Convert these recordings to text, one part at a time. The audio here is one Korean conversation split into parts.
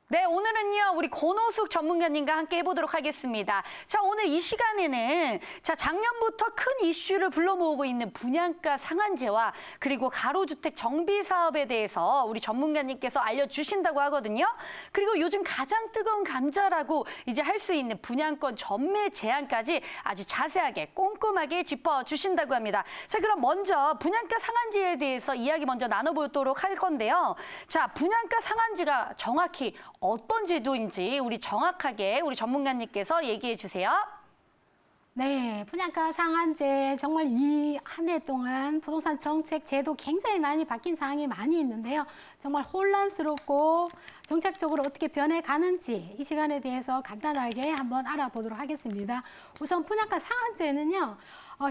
네, 오늘은요, 우리 권호숙 전문가님과 함께 해보도록 하겠습니다. 자, 오늘 이 시간에는 작년부터 큰 이슈를 불러 모으고 있는 분양가 상한제와 그리고 가로주택 정비 사업에 대해서 우리 전문가님께서 알려주신다고 하거든요. 그리고 요즘 가장 뜨거운 감자라고 이제 할 수 있는 분양권 전매 제한까지 아주 자세하게 꼼꼼하게 짚어주신다고 합니다. 자, 그럼 먼저 분양가 상한제에 대해서 이야기 먼저 나눠보도록 할 건데요. 자, 분양가 상한제가 정확히 어떤 제도인지 우리 정확하게 우리 전문가님께서 얘기해 주세요. 네, 분양가 상한제 정말 이 한 해 동안 부동산 정책 제도 굉장히 많이 바뀐 사항이 많이 있는데요. 정말 혼란스럽고 정책적으로 어떻게 변해가는지 이 시간에 대해서 간단하게 한번 알아보도록 하겠습니다. 우선 분양가 상한제는요,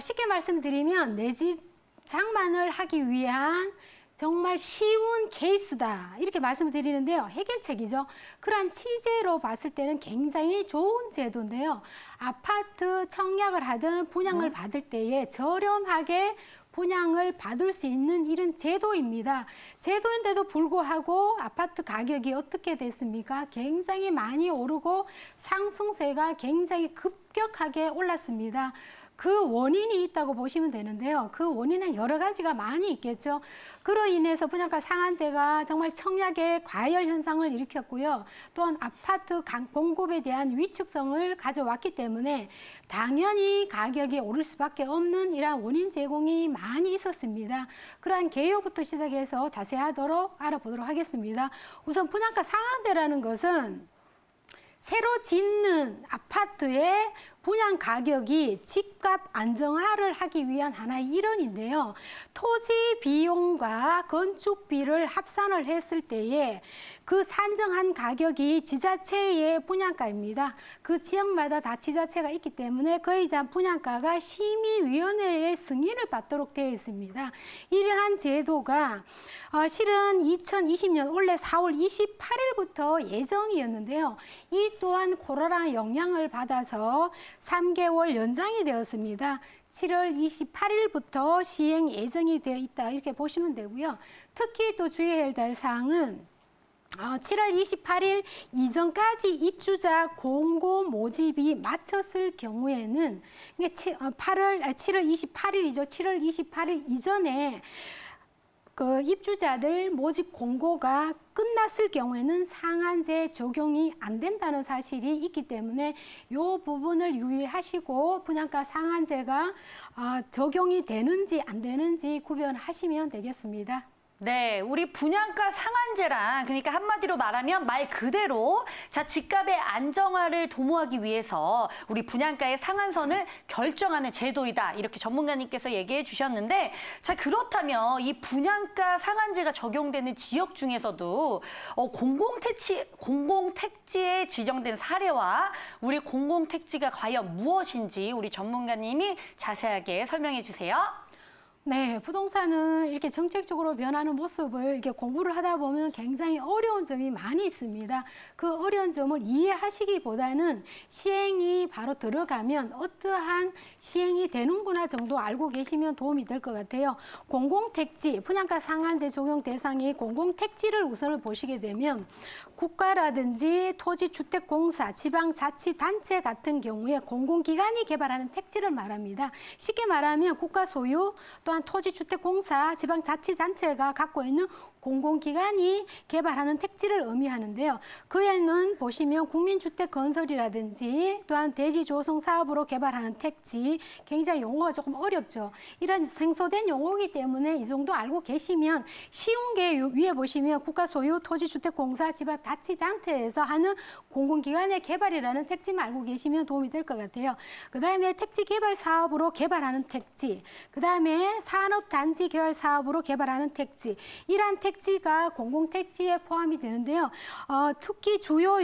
쉽게 말씀드리면 내 집 장만을 하기 위한 정말 쉬운 케이스다 이렇게 말씀을 드리는데요. 해결책이죠. 그러한 취지로 봤을 때는 굉장히 좋은 제도인데요. 아파트 청약을 하든 분양을 받을 때에 저렴하게 분양을 받을 수 있는 이런 제도입니다. 제도인데도 불구하고 아파트 가격이 어떻게 됐습니까? 굉장히 많이 오르고 상승세가 굉장히 급격하게 올랐습니다. 그 원인이 있다고 보시면 되는데요. 그 원인은 여러 가지가 많이 있겠죠. 그로 인해서 분양가 상한제가 정말 청약의 과열 현상을 일으켰고요. 또한 아파트 공급에 대한 위축성을 가져왔기 때문에 당연히 가격이 오를 수밖에 없는 이러한 원인 제공이 많이 있었습니다. 그러한 개요부터 시작해서 자세하도록 알아보도록 하겠습니다. 우선 분양가 상한제라는 것은 새로 짓는 아파트의 분양 가격이 집값 안정화를 하기 위한 하나의 일환인데요. 토지 비용과 건축비를 합산을 했을 때에 그 산정한 가격이 지자체의 분양가입니다. 그 지역마다 다 지자체가 있기 때문에 그에 대한 분양가가 심의위원회의 승인을 받도록 되어 있습니다. 이러한 제도가 실은 2020년 올해 4월 28일부터 예정이었는데요. 이 또한 코로나 영향을 받아서 3개월 연장이 되었습니다. 7월 28일부터 시행 예정이 되어 있다 이렇게 보시면 되고요. 특히 또 주의해야 될 사항은 7월 28일 이전까지 입주자 공고 모집이 마쳤을 경우에는 7월 28일이죠. 7월 28일 이전에 그 입주자들 모집 공고가 끝났을 경우에는 상한제 적용이 안 된다는 사실이 있기 때문에 이 부분을 유의하시고 분양가 상한제가 적용이 되는지 안 되는지 구별하시면 되겠습니다. 네, 우리 분양가 상한제란 그러니까 한마디로 말하면 말 그대로 집값의 안정화를 도모하기 위해서 우리 분양가의 상한선을 결정하는 제도이다. 이렇게 전문가님께서 얘기해 주셨는데 그렇다면 이 분양가 상한제가 적용되는 지역 중에서도 공공택지에 지정된 사례와 우리 공공택지가 과연 무엇인지 우리 전문가님이 자세하게 설명해 주세요. 네, 부동산은 이렇게 정책적으로 변하는 모습을 이렇게 공부를 하다 보면 굉장히 어려운 점이 많이 있습니다. 그 어려운 점을 이해하시기보다는 시행이 바로 들어가면 어떠한 시행이 되는구나 정도 알고 계시면 도움이 될 것 같아요. 공공택지, 분양가 상한제 적용 대상이 공공택지를 우선을 보시게 되면 국가라든지 토지주택공사, 지방자치단체 같은 경우에 공공기관이 개발하는 택지를 말합니다. 쉽게 말하면 국가 소유 또한 토지주택공사, 지방자치단체가 갖고 있는 공공기관이 개발하는 택지를 의미하는데요. 그에는 보시면 국민주택건설이라든지 또한 대지조성 사업으로 개발하는 택지, 굉장히 용어가 조금 어렵죠. 이런 생소된 용어이기 때문에 이 정도 알고 계시면 쉬운 게 위에 보시면 국가 소유 토지주택공사, 지방자치단체에서 하는 공공기관의 개발이라는 택지만 알고 계시면 도움이 될 것 같아요. 그 다음에 택지 개발 사업으로 개발하는 택지, 그 다음에 산업단지 개발 사업으로 개발하는 택지, 이러한 택지가 공공택지에 포함이 되는데요. 특히 주요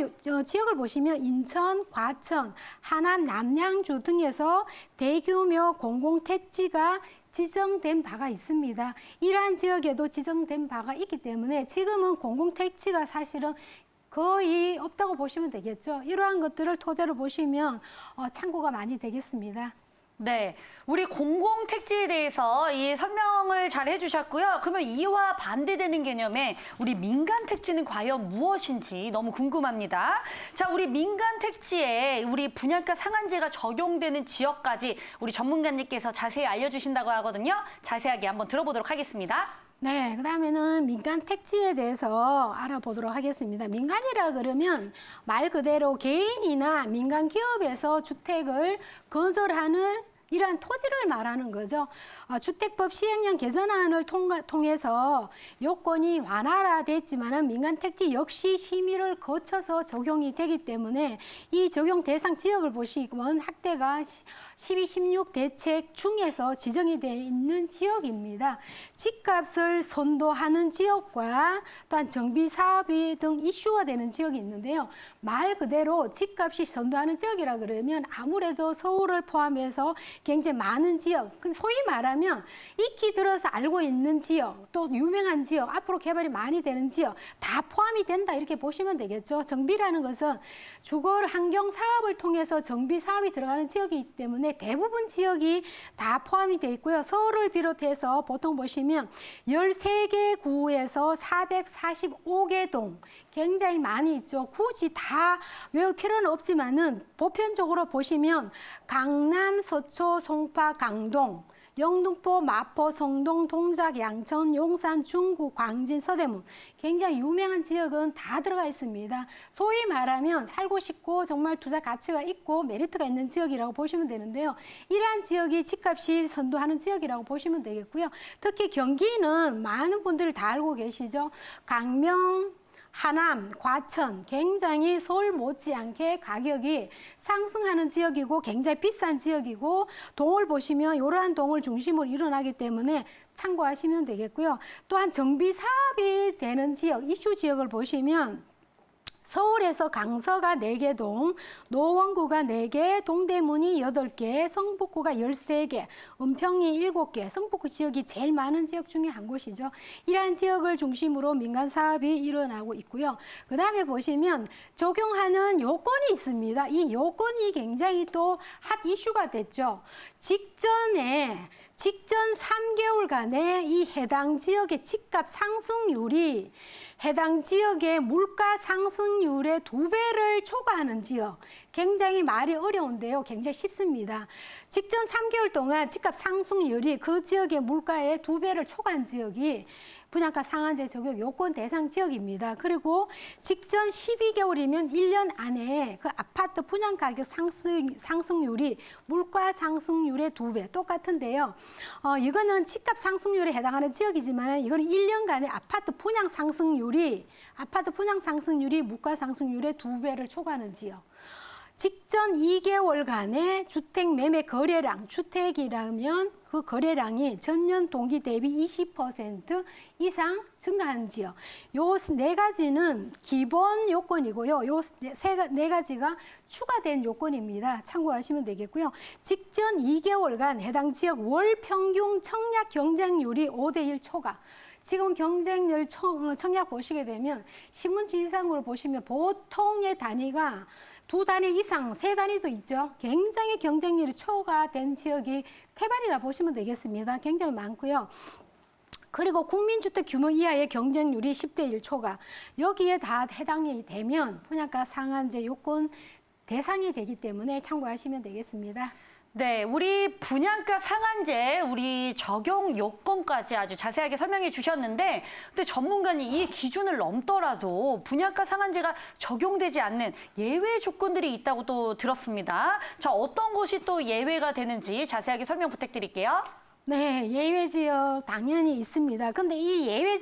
지역을 보시면 인천, 과천, 하남, 남양주 등에서 대규모 공공택지가 지정된 바가 있습니다. 이러한 지역에도 지정된 바가 있기 때문에 지금은 공공택지가 사실은 거의 없다고 보시면 되겠죠. 이러한 것들을 토대로 보시면 참고가 많이 되겠습니다. 네, 우리 공공택지에 대해서 이 설명을 잘 해주셨고요. 그러면 이와 반대되는 개념의 우리 민간택지는 과연 무엇인지 너무 궁금합니다. 자, 우리 민간택지에 우리 분양가 상한제가 적용되는 지역까지 우리 전문가님께서 자세히 알려주신다고 하거든요. 자세하게 한번 들어보도록 하겠습니다. 네, 그다음에는 민간 택지에 대해서 알아보도록 하겠습니다. 민간이라 그러면 말 그대로 개인이나 민간 기업에서 주택을 건설하는 이러한 토지를 말하는 거죠. 주택법 시행령 개선안을 통해서 요건이 완화됐지만 민간 택지 역시 심의를 거쳐서 적용이 되기 때문에 이 적용 대상 지역을 보시면 학대가 12, 16 대책 중에서 지정이 되어 있는 지역입니다. 집값을 선도하는 지역과 또한 정비 사업이 등 이슈가 되는 지역이 있는데요. 말 그대로 집값이 선도하는 지역이라 그러면 아무래도 서울을 포함해서 굉장히 많은 지역, 소위 말하면 익히 들어서 알고 있는 지역, 또 유명한 지역, 앞으로 개발이 많이 되는 지역 다 포함이 된다 이렇게 보시면 되겠죠. 정비라는 것은 주거 환경 사업을 통해서 정비 사업이 들어가는 지역이기 때문에 대부분 지역이 다 포함이 돼 있고요. 서울을 비롯해서 보통 보시면 13개 구에서 445개 동 굉장히 많이 있죠. 굳이 다 외울 필요는 없지만은 보편적으로 보시면 강남, 서초, 송파, 강동, 영등포, 마포, 성동, 동작, 양천, 용산, 중구, 광진, 서대문 굉장히 유명한 지역은 다 들어가 있습니다. 소위 말하면 살고 싶고 정말 투자 가치가 있고 메리트가 있는 지역이라고 보시면 되는데요. 이러한 지역이 집값이 선도하는 지역이라고 보시면 되겠고요. 특히 경기는 많은 분들이 다 알고 계시죠. 강명, 하남, 과천 굉장히 서울 못지않게 가격이 상승하는 지역이고 굉장히 비싼 지역이고 동을 보시면 이러한 동을 중심으로 일어나기 때문에 참고하시면 되겠고요. 또한 정비 사업이 되는 지역, 이슈 지역을 보시면 서울에서 강서가 4개 동, 노원구가 4개, 동대문이 8개, 성북구가 13개, 은평이 7개, 성북구 지역이 제일 많은 지역 중에 한 곳이죠. 이러한 지역을 중심으로 민간 사업이 일어나고 있고요. 그 다음에 보시면 적용하는 요건이 있습니다. 이 요건이 굉장히 또 핫 이슈가 됐죠. 직전 3개월간의 이 해당 지역의 집값 상승률이 해당 지역의 물가 상승률의 2배를 초과하는 지역. 굉장히 말이 어려운데요. 굉장히 쉽습니다. 직전 3개월 동안 집값 상승률이 그 지역의 물가의 2배를 초과한 지역이 분양가 상한제 적용 요건 대상 지역입니다. 그리고 직전 12개월이면 1년 안에 그 아파트 분양가격 상승률이 물가 상승률의 2배 똑같은데요. 이거는 집값 상승률에 해당하는 지역이지만 이거는 1년간의 아파트 분양 상승률이 물가 상승률의 2배를 초과하는 지역. 직전 2개월간의 주택 매매 거래량, 주택이라면 그 거래량이 전년 동기 대비 20% 이상 증가한 지역. 요 4가지는 기본 요건이고요. 요 네 가지가 추가된 요건입니다. 참고하시면 되겠고요. 직전 2개월간 해당 지역 월 평균 청약 경쟁률이 5대1 초과. 지금 경쟁률 청약 보시게 되면 신문지 이상으로 보시면 보통의 단위가 2단위 이상, 3단위도 있죠. 굉장히 경쟁률이 초과된 지역이 태반이라 보시면 되겠습니다. 굉장히 많고요. 그리고 국민주택 규모 이하의 경쟁률이 10대1 초과. 여기에 다 해당이 되면 분양가 상한제 요건 대상이 되기 때문에 참고하시면 되겠습니다. 네, 우리 분양가 상한제, 우리 적용 요건까지 아주 자세하게 설명해 주셨는데, 근데 전문가님 이 기준을 넘더라도 분양가 상한제가 적용되지 않는 예외 조건들이 있다고 또 들었습니다. 자, 어떤 것이 또 예외가 되는지 자세하게 설명 부탁드릴게요. 네, 예외 지역 당연히 있습니다. 근데 이 예외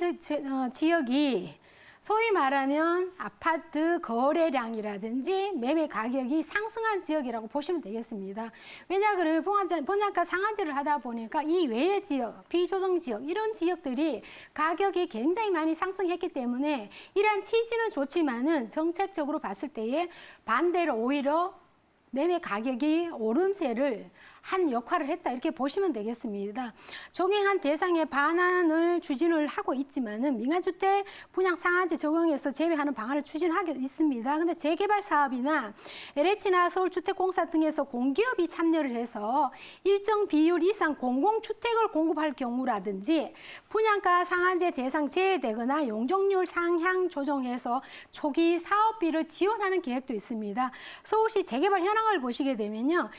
지역이 소위 말하면 아파트 거래량이라든지 매매 가격이 상승한 지역이라고 보시면 되겠습니다. 왜냐 그러면 분양가 상한제를 하다 보니까 이 외의 지역, 비조정 지역 이런 지역들이 가격이 굉장히 많이 상승했기 때문에 이러한 취지는 좋지만은 정책적으로 봤을 때에 반대로 오히려 매매 가격이 오름세를 한 역할을 했다 이렇게 보시면 되겠습니다. 종행한 대상의 반환을 추진을 하고 있지만은 민간주택 분양 상한제 적용해서 제외하는 방안을 추진하고 있습니다. 근데 재개발 사업이나 LH나 서울주택공사 등에서 공기업이 참여를 해서 일정 비율 이상 공공주택을 공급할 경우라든지 분양가 상한제 대상 제외되거나 용적률 상향 조정해서 초기 사업비를 지원하는 계획도 있습니다. 서울시 재개발 현황을 보시게 되면요.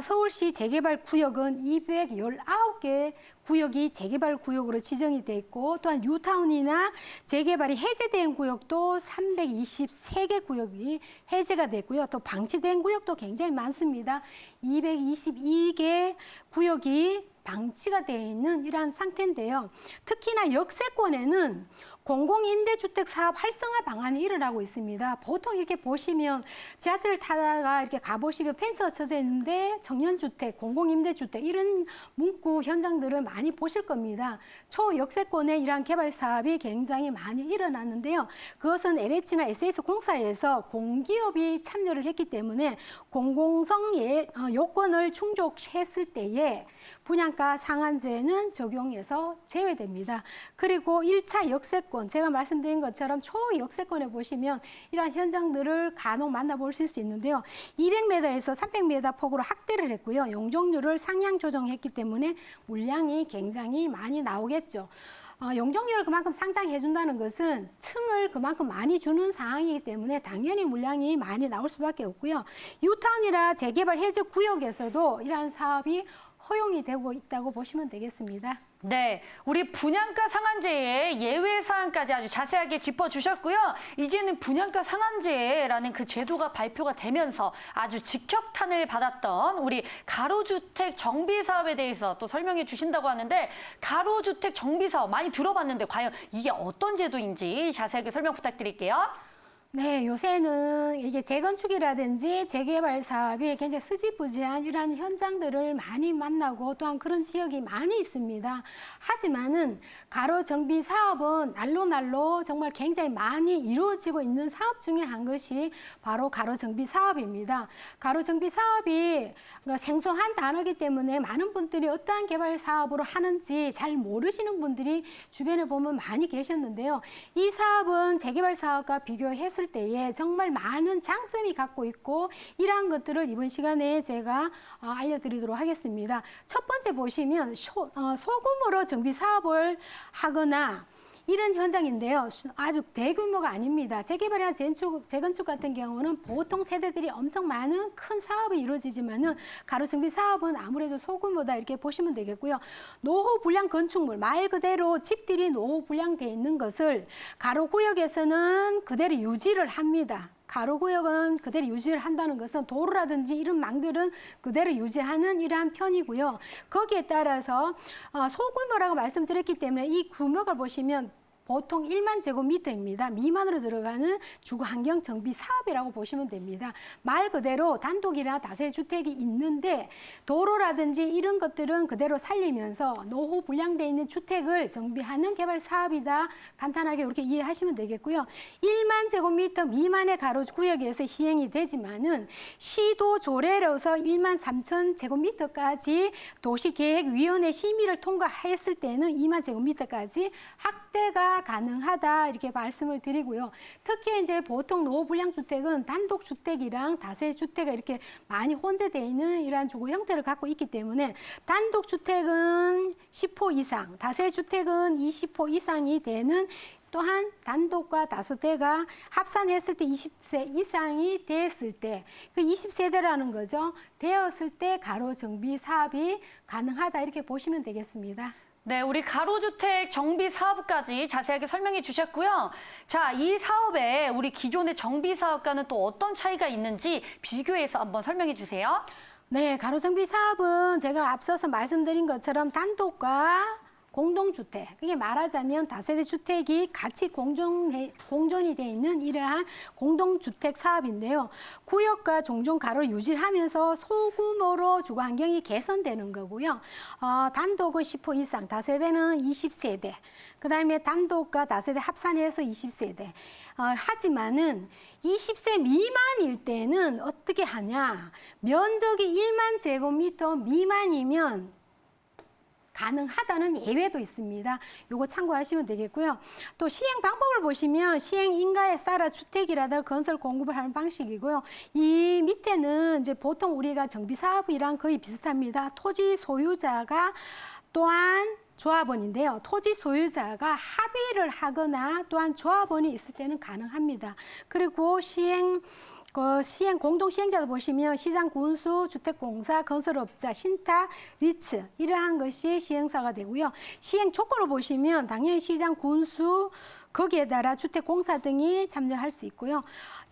서울시 재개발 구역은 219개 구역이 재개발 구역으로 지정이 돼 있고 또한 뉴타운이나 재개발이 해제된 구역도 323개 구역이 해제가 됐고요. 또 방치된 구역도 굉장히 많습니다. 222개 구역이 방치가 되어 있는 이러한 상태인데요. 특히나 역세권에는 공공임대주택 사업 활성화 방안이 일어나고 있습니다. 보통 이렇게 보시면 지하철을 타다가 이렇게 가보시면 펜스가 쳐져 있는데 청년주택, 공공임대주택 이런 문구 현장들을 많이 보실 겁니다. 초역세권의 이러한 개발 사업이 굉장히 많이 일어났는데요. 그것은 LH나 SS공사에서 공기업이 참여를 했기 때문에 공공성 요건을 충족했을 때에 분양가 상한제는 적용해서 제외됩니다. 그리고 1차 역세권, 제가 말씀드린 것처럼 초역세권에 보시면 이러한 현장들을 간혹 만나보실 수 있는데요. 200m에서 300m 폭으로 확대를 했고요. 용적률을 상향 조정했기 때문에 물량이 굉장히 많이 나오겠죠. 용적률을 그만큼 상장해 준다는 것은 층을 그만큼 많이 주는 상황이기 때문에 당연히 물량이 많이 나올 수밖에 없고요. 유타운이나 재개발 해제 구역에서도 이러한 사업이 허용이 되고 있다고 보시면 되겠습니다. 네, 우리 분양가 상한제의 예외 사항까지 아주 자세하게 짚어주셨고요. 이제는 분양가 상한제라는 그 제도가 발표가 되면서 아주 직격탄을 받았던 우리 가로주택 정비사업에 대해서 또 설명해 주신다고 하는데 가로주택 정비사업 많이 들어봤는데 과연 이게 어떤 제도인지 자세하게 설명 부탁드릴게요. 네, 요새는 이게 재건축이라든지 재개발 사업이 굉장히 흐지부지한 이러한 현장들을 많이 만나고 또한 그런 지역이 많이 있습니다. 하지만은 가로 정비 사업은 날로 정말 굉장히 많이 이루어지고 있는 사업 중에 한 것이 바로 가로 정비 사업입니다. 가로 정비 사업이 생소한 단어이기 때문에 많은 분들이 어떠한 개발 사업으로 하는지 잘 모르시는 분들이 주변에 보면 많이 계셨는데요. 이 사업은 재개발 사업과 비교했을 때에 정말 많은 장점이 갖고 있고 이러한 것들을 이번 시간에 제가 알려드리도록 하겠습니다. 첫 번째 보시면 소규모로 정비 사업을 하거나 이런 현장인데요. 아주 대규모가 아닙니다. 재개발이나 재건축 같은 경우는 보통 세대들이 엄청 많은 큰 사업이 이루어지지만은 가로정비 사업은 아무래도 소규모다 이렇게 보시면 되겠고요. 노후 불량 건축물, 말 그대로 집들이 노후 불량돼 있는 것을 가로구역에서는 그대로 유지를 합니다. 가로구역은 그대로 유지를 한다는 것은 도로라든지 이런 망들은 그대로 유지하는 이러한 편이고요. 거기에 따라서 소규모라고 말씀드렸기 때문에 이 규모를 보시면 보통 1만 제곱미터입니다. 미만으로 들어가는 주거환경 정비 사업이라고 보시면 됩니다. 말 그대로 단독이나 다세 주택이 있는데 도로라든지 이런 것들은 그대로 살리면서 노후 불량돼 있는 주택을 정비하는 개발 사업이다. 간단하게 이렇게 이해하시면 되겠고요. 1만 제곱미터 미만의 가로구역에서 시행이 되지만은 시도 조례로서 1만 3천 제곱미터까지 도시계획위원회 심의를 통과했을 때는 2만 제곱미터까지 확대가 가능하다 이렇게 말씀을 드리고요. 특히 이제 보통 노후불량 주택은 단독 주택이랑 다세 주택이 이렇게 많이 혼재되어 있는 이러한 주거 형태를 갖고 있기 때문에 단독 주택은 10호 이상, 다세 주택은 20호 이상이 되는 또한 단독과 다수대가 합산했을 때 20세 이상이 됐을 때 그 20세대라는 거죠. 되었을 때 가로 정비 사업이 가능하다 이렇게 보시면 되겠습니다. 네, 우리 가로주택 정비 사업까지 자세하게 설명해 주셨고요. 자, 이 사업에 우리 기존의 정비 사업과는 또 어떤 차이가 있는지 비교해서 한번 설명해 주세요. 네, 가로정비 사업은 제가 앞서서 말씀드린 것처럼 단독과 공동주택, 그게 말하자면 다세대 주택이 같이 공존이 돼 있는 이러한 공동주택 사업인데요. 구역과 종종 가로를 유지하면서 소규모로 주거 환경이 개선되는 거고요. 단독은 10호 이상, 다세대는 20세대, 그 다음에 단독과 다세대 합산해서 20세대. 하지만은 20세 미만일 때는 어떻게 하냐? 면적이 1만 제곱미터 미만이면 가능하다는 예외도 있습니다. 요거 참고하시면 되겠고요. 또 시행 방법을 보시면 시행 인가에 따라 주택이라든 건설 공급을 하는 방식이고요. 이 밑에는 이제 보통 우리가 정비 사업이랑 거의 비슷합니다. 토지 소유자가 또한 조합원인데요. 토지 소유자가 합의를 하거나 또한 조합원이 있을 때는 가능합니다. 그리고 시행 공동 시행자도 보시면 시장, 군수, 주택공사, 건설업자, 신탁, 리츠 이러한 것이 시행사가 되고요. 시행 조건을 보시면 당연히 시장, 군수 거기에 따라 주택공사 등이 참여할 수 있고요.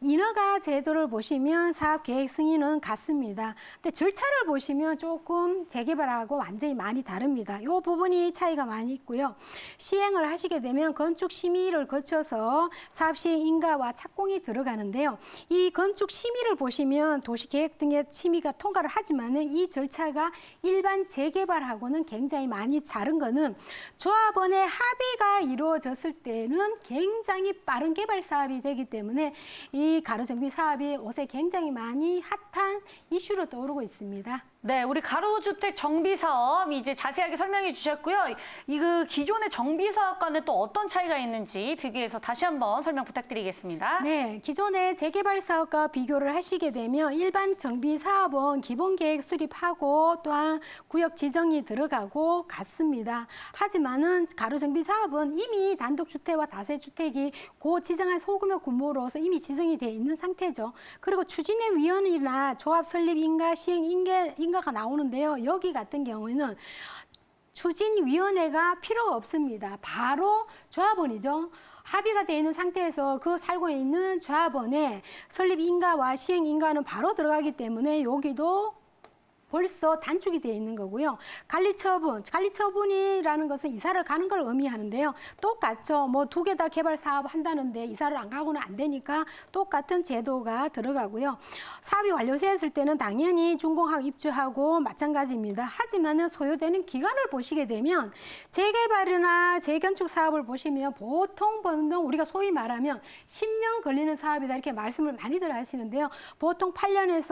인허가 제도를 보시면 사업계획 승인은 같습니다. 근데 절차를 보시면 조금 재개발하고 완전히 많이 다릅니다. 이 부분이 차이가 많이 있고요. 시행을 하시게 되면 건축 심의를 거쳐서 사업 시행 인가와 착공이 들어가는데요. 이 건축 심의를 보시면 도시계획 등의 심의가 통과를 하지만은 이 절차가 일반 재개발하고는 굉장히 많이 다른 거는 조합원의 합의가 이루어졌을 때는 굉장히 빠른 개발 사업이 되기 때문에 이 가로정비 사업이 요새 굉장히 많이 핫한 이슈로 떠오르고 있습니다. 네, 우리 가로주택 정비 사업 이제 자세하게 설명해 주셨고요. 그 기존의 정비 사업과는 또 어떤 차이가 있는지 비교해서 다시 한번 설명 부탁드리겠습니다. 네, 기존의 재개발 사업과 비교를 하시게 되면 일반 정비 사업은 기본 계획 수립하고 또한 구역 지정이 들어가고 같습니다. 하지만은 가로정비 사업은 이미 단독주택과 다세주택이 고 지정한 소규모 규모로서 이미 지정이 되어 있는 상태죠. 그리고 추진의 위원이나 조합 설립 인가, 시행 인가가 나오는데요. 여기 같은 경우에는 추진위원회가 필요가 없습니다. 바로 조합원이죠. 합의가 되어 있는 상태에서 그 살고 있는 조합원의 설립 인가와 시행 인가는 바로 들어가기 때문에 여기도 벌써 단축이 되어 있는 거고요. 관리처분이라는 것은 이사를 가는 걸 의미하는데요. 똑같죠. 뭐 두 개 다 개발 사업 한다는데 이사를 안 가고는 안 되니까 똑같은 제도가 들어가고요. 사업이 완료되었을 때는 당연히 준공하고 입주하고 마찬가지입니다. 하지만은 소요되는 기간을 보시게 되면 재개발이나 재건축 사업을 보시면 보통 우리가 소위 말하면 10년 걸리는 사업이다 이렇게 말씀을 많이들 하시는데요. 보통 8년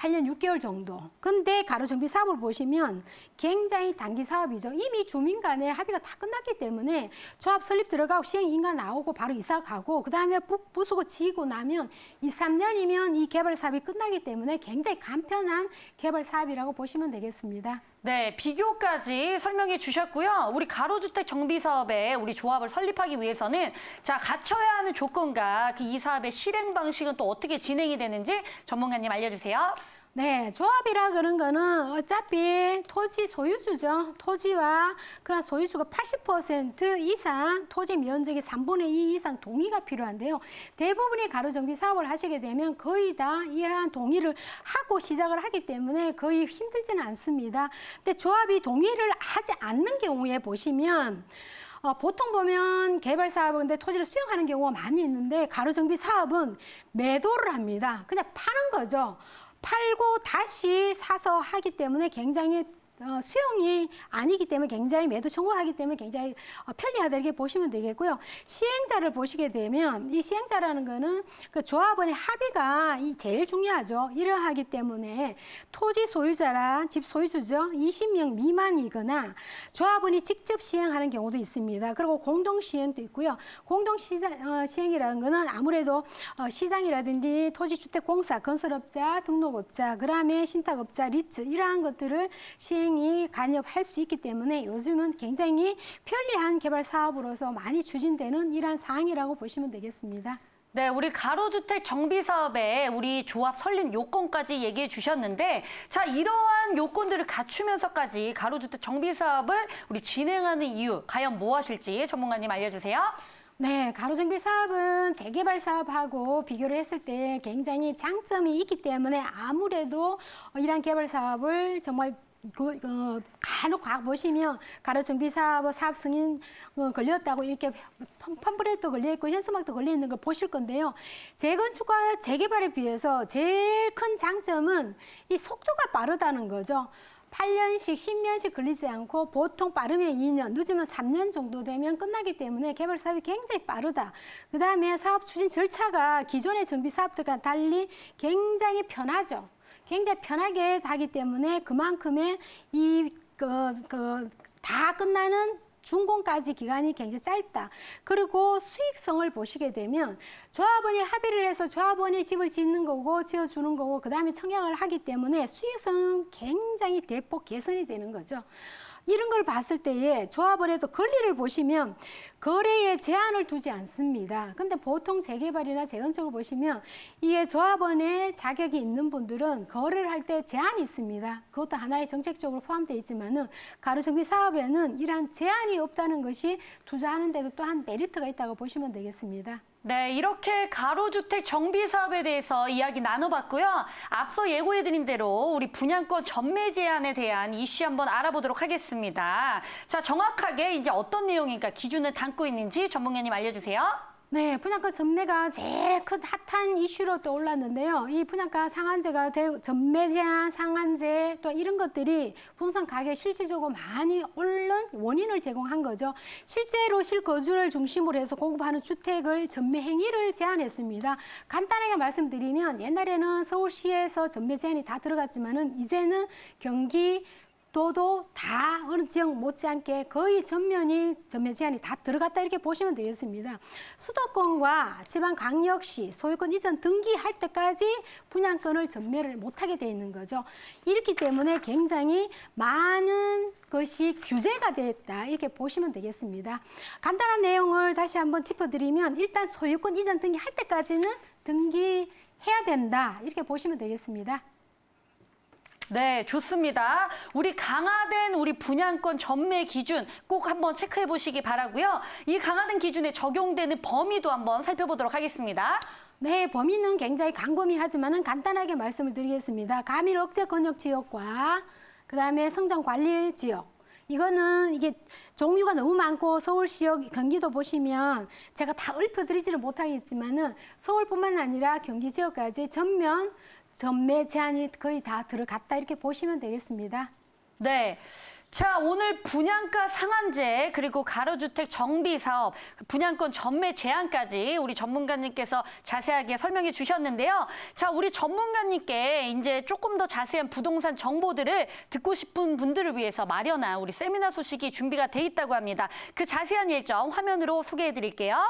6개월 정도. 근데 가로정비 사업을 보시면 굉장히 단기 사업이죠. 이미 주민 간에 합의가 다 끝났기 때문에 조합 설립 들어가고 시행 인가 나오고 바로 이사 가고 그다음에 부수고 지고 나면 2, 3년이면 이 개발 사업이 끝나기 때문에 굉장히 간편한 개발 사업이라고 보시면 되겠습니다. 네, 비교까지 설명해 주셨고요. 우리 가로주택 정비 사업에 우리 조합을 설립하기 위해서는 갖춰야 하는 조건과 이 사업의 실행 방식은 또 어떻게 진행이 되는지 전문가님 알려주세요. 네, 조합이라 그런 거는 어차피 토지 소유주죠. 토지와 그런 소유주가 80% 이상 토지 면적의 3분의 2 이상 동의가 필요한데요. 대부분의 가로정비 사업을 하시게 되면 거의 다 이러한 동의를 하고 시작을 하기 때문에 거의 힘들지는 않습니다. 근데 조합이 동의를 하지 않는 경우에 보시면 보통 보면 개발 사업은 근데 토지를 수용하는 경우가 많이 있는데 가로정비 사업은 매도를 합니다. 그냥 파는 거죠. 팔고 다시 사서 하기 때문에 굉장히 수용이 아니기 때문에 굉장히 매도 청구하기 때문에 굉장히 편리하다 이렇게 보시면 되겠고요. 시행자를 보시게 되면 이 시행자라는 거는 그 조합원의 합의가 제일 중요하죠. 이러하기 때문에 토지 소유자란 집 소유주죠. 20명 미만이거나 조합원이 직접 시행하는 경우도 있습니다. 그리고 공동 시행도 있고요. 공동 시행이라는 거는 아무래도 시장이라든지 토지주택공사, 건설업자, 등록업자, 그다음에 신탁업자, 리츠 이러한 것들을 시행이 간접할 수 있기 때문에 요즘은 굉장히 편리한 개발 사업으로서 많이 추진되는 이러한 사항이라고 보시면 되겠습니다. 네, 우리 가로주택 정비 사업에 우리 조합 설립 요건까지 얘기해 주셨는데 이러한 요건들을 갖추면서까지 가로주택 정비 사업을 우리 진행하는 이유 과연 무엇일지 전문가님 알려주세요. 네, 가로정비 사업은 재개발 사업하고 비교를 했을 때 굉장히 장점이 있기 때문에 아무래도 이러한 개발 사업을 정말 간혹 가 보시면 가로 정비 사업 사업 승인 걸렸다고 이렇게 펌프렛도 걸려 있고 현수막도 걸려 있는 걸 보실 건데요. 재건축과 재개발에 비해서 제일 큰 장점은 이 속도가 빠르다는 거죠. 8년씩, 10년씩 걸리지 않고 보통 빠르면 2년, 늦으면 3년 정도 되면 끝나기 때문에 개발 사업이 굉장히 빠르다. 그다음에 사업 추진 절차가 기존의 정비 사업들과 달리 굉장히 편하죠. 굉장히 편하게 하기 때문에 그만큼의 다 끝나는 준공까지 기간이 굉장히 짧다. 그리고 수익성을 보시게 되면 조합원이 합의를 해서 조합원이 집을 짓는 거고 지어주는 거고 그다음에 청약을 하기 때문에 수익성은 굉장히 대폭 개선이 되는 거죠. 이런 걸 봤을 때에 조합원에도 권리를 보시면 거래에 제한을 두지 않습니다. 근데 보통 재개발이나 재건축을 보시면 이게 조합원의 자격이 있는 분들은 거래를 할 때 제한이 있습니다. 그것도 하나의 정책적으로 포함되어 있지만은 가로정비 사업에는 이러한 제한이 없다는 것이 투자하는 데도 또한 메리트가 있다고 보시면 되겠습니다. 네, 이렇게 가로주택 정비 사업에 대해서 이야기 나눠봤고요. 앞서 예고해드린 대로 우리 분양권 전매 제한에 대한 이슈 한번 알아보도록 하겠습니다. 자, 정확하게 이제 어떤 내용인가 기준을 담고 있는지 전문가님 알려주세요. 네, 분양가 전매가 제일 큰 핫한 이슈로 또 올랐는데요. 이 분양가 상한제가 전매 제한, 상한제 또 이런 것들이 부동산 가격이 실질적으로 많이 오른 원인을 제공한 거죠. 실제로 실거주를 중심으로 해서 공급하는 주택을 전매 행위를 제한했습니다. 간단하게 말씀드리면 옛날에는 서울시에서 전매 제한이 다 들어갔지만은 이제는 경기 도도 다 어느 지역 못지않게 거의 전면이 전매 제한이 다 들어갔다 이렇게 보시면 되겠습니다. 수도권과 지방광역시 소유권 이전 등기할 때까지 분양권을 전매를 못하게 돼 있는 거죠. 이렇기 때문에 굉장히 많은 것이 규제가 됐다 이렇게 보시면 되겠습니다. 간단한 내용을 다시 한번 짚어드리면 일단 소유권 이전 등기할 때까지는 등기해야 된다 이렇게 보시면 되겠습니다. 네, 좋습니다. 우리 강화된 우리 분양권 전매 기준 꼭 한번 체크해 보시기 바라고요. 이 강화된 기준에 적용되는 범위도 한번 살펴보도록 하겠습니다. 네, 범위는 굉장히 광범위하지만은 간단하게 말씀을 드리겠습니다. 가밀 억제 권역 지역과 그다음에 성장 관리 지역. 이거는 이게 종류가 너무 많고 서울시역, 경기도 보시면 제가 다 읊어드리지를 못하겠지만은 서울뿐만 아니라 경기 지역까지 전면 전매 제한이 거의 다 들어갔다 이렇게 보시면 되겠습니다. 네. 자, 오늘 분양가 상한제 그리고 가로주택 정비 사업, 분양권 전매 제한까지 우리 전문가님께서 자세하게 설명해 주셨는데요. 자, 우리 전문가님께 이제 조금 더 자세한 부동산 정보들을 듣고 싶은 분들을 위해서 마련한 우리 세미나 소식이 준비가 돼 있다고 합니다. 그 자세한 일정 화면으로 소개해 드릴게요.